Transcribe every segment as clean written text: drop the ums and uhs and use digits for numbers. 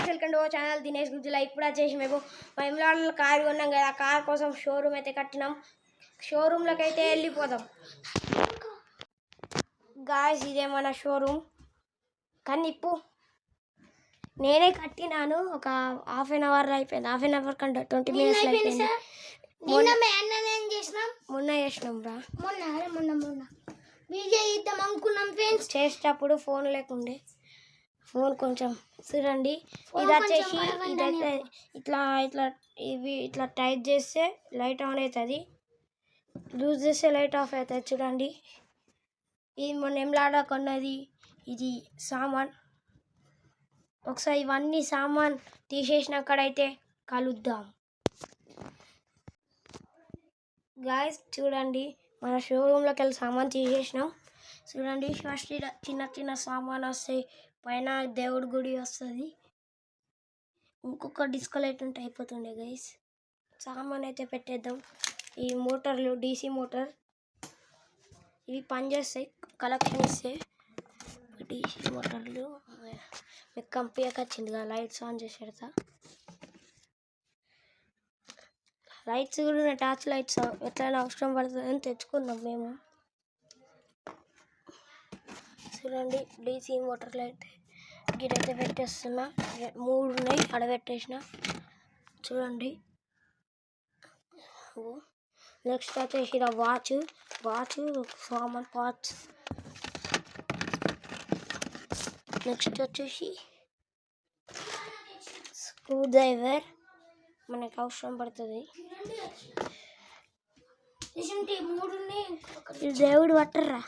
Guys welcome to our channel Dinesh Gujjula. ఇప్పుడు వచ్చేసి మేము వేములవాడలో కారు కొన్నాం కదా, ఆ కార్ కోసం షోరూమ్ అయితే కట్టినాం. షోరూంలోకి అయితే వెళ్ళిపోదాం గాయస్. ఇదే మన షోరూమ్. కానీ ఇప్పుడు నేనే కట్టినాను, ఒక ½ అయిపోయింది. ½ కంటే 20 మినిట్స్ అయిపోయింది. మొన్న చేసినాం రా, మొన్న చేసేటప్పుడు ఫోన్ లేకుండే. ఫోన్ కొంచెం చూడండి. ఇది వచ్చేసి ఇదైతే ఇట్లా ఇట్లా ఇవి ఇట్లా టైట్ చేస్తే లైట్ ఆన్ అవుతుంది, లూజ్ చేస్తే లైట్ ఆఫ్ అవుతుంది. చూడండి, ఇది మొన్న వేములవాడ కొన్నది. ఇది సామాన్. ఒకసారి ఇవన్నీ సామాన్ తీసేసినక్కడైతే కలుద్దాం గాయస్. చూడండి, మన షోరూంలోకి వెళ్ళి సామాన్ తీసేసినాం. చూడండి, ఫస్ట్ చిన్న చిన్న సామాన్ వస్తాయి, పైన దేవుడి గుడి వస్తుంది, ఇంకొక డిస్కో లైట్ ఉంటే అయిపోతుండే గైస్. సామాన్ అయితే పెట్టేద్దాం. ఈ మోటార్లు DC మోటార్, ఇవి పనిచేస్తాయి, కలెక్షన్ ఇస్తే. DC మోటార్లు మీకు కంపెనీకి వచ్చింది కదా, లైట్స్ ఆన్ చేసి పెడతా. లైట్స్ కూడా ఉన్నాయి, టార్చ్ లైట్స్. ఎట్లయినా అవసరం పడుతుందని తెచ్చుకున్నాం మేము. చూడండి, DC మోటార్లు అయితే గిడైతే పెట్టేస్తున్నా. 3 ఉన్నాయి, అడబెట్టేసిన. చూడండి, నెక్స్ట్ వచ్చేసి వాచ్ సామాన్ పార్ట్స్. నెక్స్ట్ వచ్చేసి స్క్రూ డ్రైవర్, మనకు అవసరం పడుతుంది. దేవుడు పట్టరా,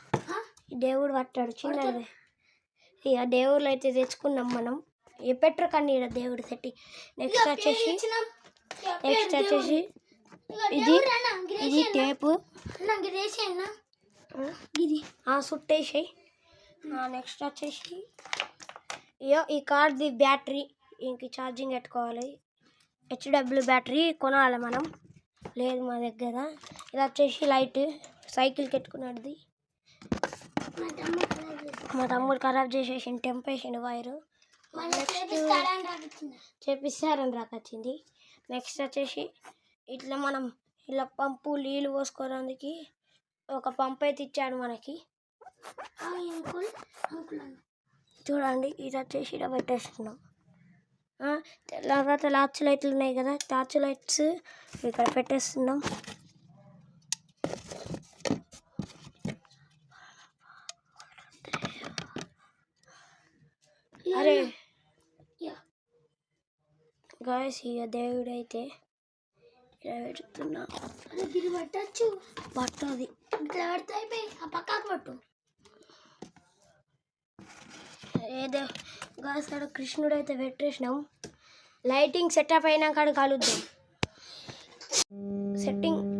దేవుడు పట్టాడు చిన్నది. ఇక దేవుళ్ళు అయితే తెచ్చుకున్నాం మనం. పెట్టరు కానీ ఇక్కడ దేవుడు సెట్టి. నెక్స్ట్ వచ్చేసి ఇది టేపు, ఇది సుట్టేసాయి. నెక్స్ట్ వచ్చేసి ఈ కార్ది బ్యాటరీ, ఇంక ఛార్జింగ్ పెట్టుకోవాలి. HW బ్యాటరీ కొనాలి మనం, లేదు మా దగ్గర. ఇది వచ్చేసి లైట్, సైకిల్కి పెట్టుకున్నది. మా తమ్ముడు ఖరాబ్ చేసేసి తెంపేసిండు వైరు. చేపిస్తారని రాకొచ్చింది. నెక్స్ట్ వచ్చేసి ఇట్లా మనం ఇలా పంపు నీళ్ళు పోసుకోవడానికి ఒక పంపు అయితే ఇచ్చాడు మనకి. చూడండి, ఇది వచ్చేసి ఇలా పెట్టేస్తున్నాం. తర్వాత టార్చ్ లైట్లు ఉన్నాయి కదా, టార్చ్ లైట్స్ ఇక్కడ పెట్టేస్తున్నాం. అరే గాయస్, ఇక దేవుడైతే ఇలా పెడుతున్నా. పట్టది పక్కకు పట్టు. ఏదో గాయస్, అక్కడ కృష్ణుడు అయితే పెట్టేసినాం. లైటింగ్ సెటప్ అయినాక కలుద్దాం.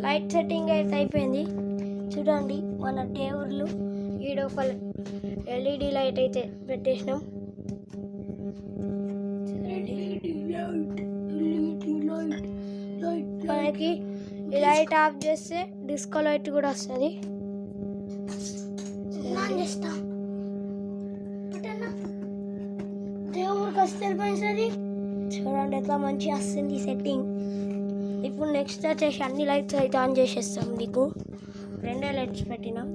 లైట్ సెట్టింగ్ అయితే అయిపోయింది. చూడండి, మన దేవుళ్ళు ఈడొక LED లైట్ అయితే పెట్టేసినాం. మనకి ఈ లైట్ ఆఫ్ చేస్తే డిస్కో లైట్ కూడా వస్తుంది. దేవుడికి వస్తుంది. చూడండి ఎట్లా మంచిగా వస్తుంది సెట్టింగ్. ఇప్పుడు నెక్స్ట్ వచ్చేసి అన్ని లైట్స్ అయితే ఆన్ చేసేస్తాం. మీకు 2 లైట్స్ పెట్టినాం.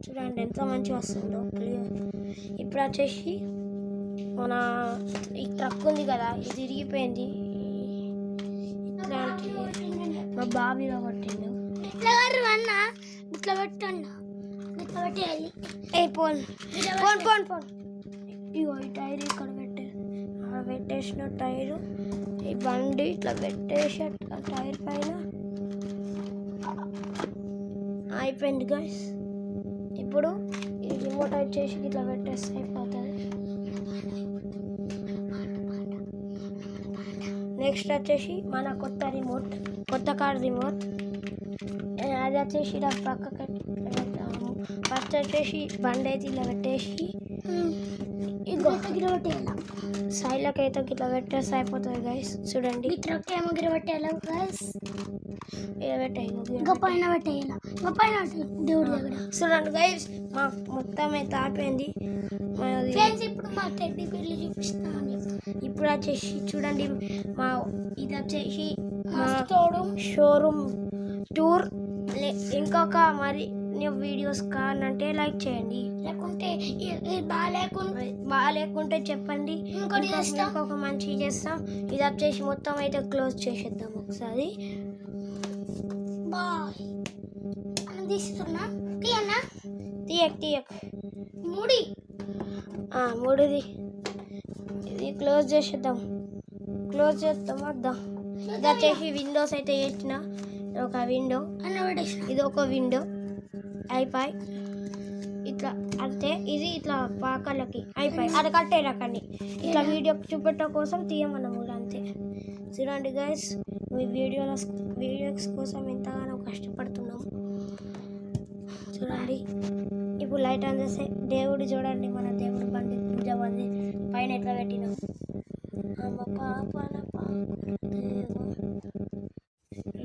చూడండి ఎంత మంచిగా వస్తుందో క్లియర్. ఇప్పుడు వచ్చేసి మన ఈ ట్రక్ ఉంది కదా, ఇది ఇరిగిపోయింది. ఇట్లాంటి మా బాబీలో కొట్టిండు. ఇట్లా పెట్టండి, ఇట్లా పెట్టేయాలి. పోన్ ఇగో ఈ టైర్ ఇక్కడ పెట్టేసిన టైరు. ఈ బండి ఇట్లా పెట్టేసి టైర్ పైన అయిపోయింది గైస్. ఇప్పుడు ఈ రిమోట్ వచ్చేసి ఇట్లా పెట్టేస్తే అయిపోతుంది. నెక్స్ట్ వచ్చేసి మన కొత్త కార్ రిమోట్. అది వచ్చేసి ఇలా పక్కకి పెట్టాము. ఫస్ట్ వచ్చేసి బండి అయితే ఇలా పెట్టేసి గిరవట్టేయాల సైడ్లకి అయితే ఇట్లా పెట్టేస్తే అయిపోతుంది గైస్. చూడండి ఏమో గిరవట్టేయాల గైస్. ఇలా పెట్టాయి ఇంకా పైన పెట్టేయాల. ఇంకా పైన దేవుడి దగ్గర. చూడండి గైస్, మా మొత్తం అయితే ఆపోయింది. ఫ్రెండ్స్ ఇప్పుడు మా టెడ్డీ బిర్లు చూపిస్తాను. ఇప్పుడు వచ్చేసి చూడండి, మా ఇది వచ్చేసి మా షోరూమ్ టూర్. ఇంకొక మరి వీడియోస్ కావాలంటే లైక్ చేయండి, లేకుంటే బాగాలేకుంటే చెప్పండి, ఇంకొక మంచి చేస్తాం. ఇది వచ్చేసి మొత్తం అయితే క్లోజ్ చేసేద్దాం ఒకసారి. బాయ్ తీస్తున్నా. తీయన్నా తీయక్ మూడిది ఇది క్లోజ్ చేసేద్దాం. క్లోజ్ చేద్దాం వద్దాం. ఇది వచ్చేసి విండోస్ అయితే వేసిన ఒక విండో, ఇది ఒక విండో అయిపోయి ఇట్లా అంతే. ఇది ఇట్లా పాకలకి అయిపోయి అది కట్టేరకండి. ఇట్లా వీడియో చూపెట్టడం కోసం తీయమన్నాం కూడా అంతే. చూడండి గైస్, మీ వీడియోస్ కోసం ఎంతగానో కష్టపడుతున్నాం. చూడండి ఇప్పుడు లైట్ ఆన్ చేస్తే దేవుడు చూడండి, మన దేవుడు బండి పూజ బండి పైన ఎట్లా పెట్టినాం.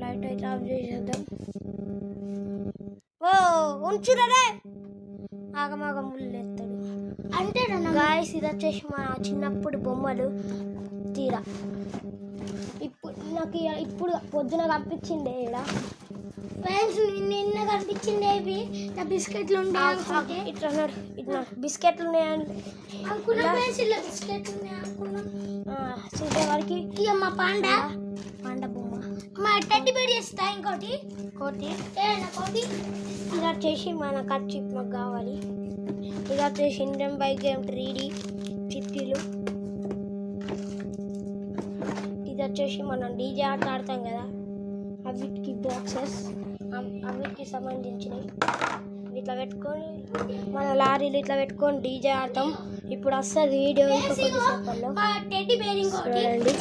లైట్ అయితే ఆఫ్ చేసేద్దాం. ఓ ఉంచురే ఆగమాగం ఎత్తాడు అంటే గాయస్. ఇది వచ్చేసి మా చిన్నప్పుడు బొమ్మలు తీరా. నాకు ఇప్పుడు పొద్దున కనిపించింది ఇక్కడ. నిన్న కనిపించింది ఇవి బిస్కెట్లు ఉంటాయి. ఇట్లా బిస్కెట్లు ఉన్నాయని చూసే వరకు మా పాండ బొమ్మ, మా టెడ్డీ బేర్ చేస్తా. ఇంకోటి ఇది వచ్చేసి మన ఖర్చు మాకు కావాలి. ఇది వచ్చేసి ఇండియన్ బైక్ గేమ్ 3D చిట్టీలు. ఇది వచ్చేసి మనం డీజే ఆట ఆడతాం కదా, అవిటికి బాక్సెస్, అవిటికి సంబంధించినవి. ఇట్లా పెట్టుకొని మన లారీలు ఇట్లా పెట్టుకొని డీజే ఆడతాం. ఇప్పుడు వస్తుంది వీడియో చూడండి.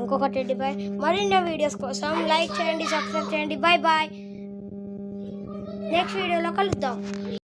ఇంకొక టెడ్డీ బేర్. మరిన్ని వీడియోస్ కోసం లైక్ చేయండి, సబ్స్క్రైబ్ చేయండి. Bye bye. నెక్స్ట్ వీడియోలో కలుద్దాం.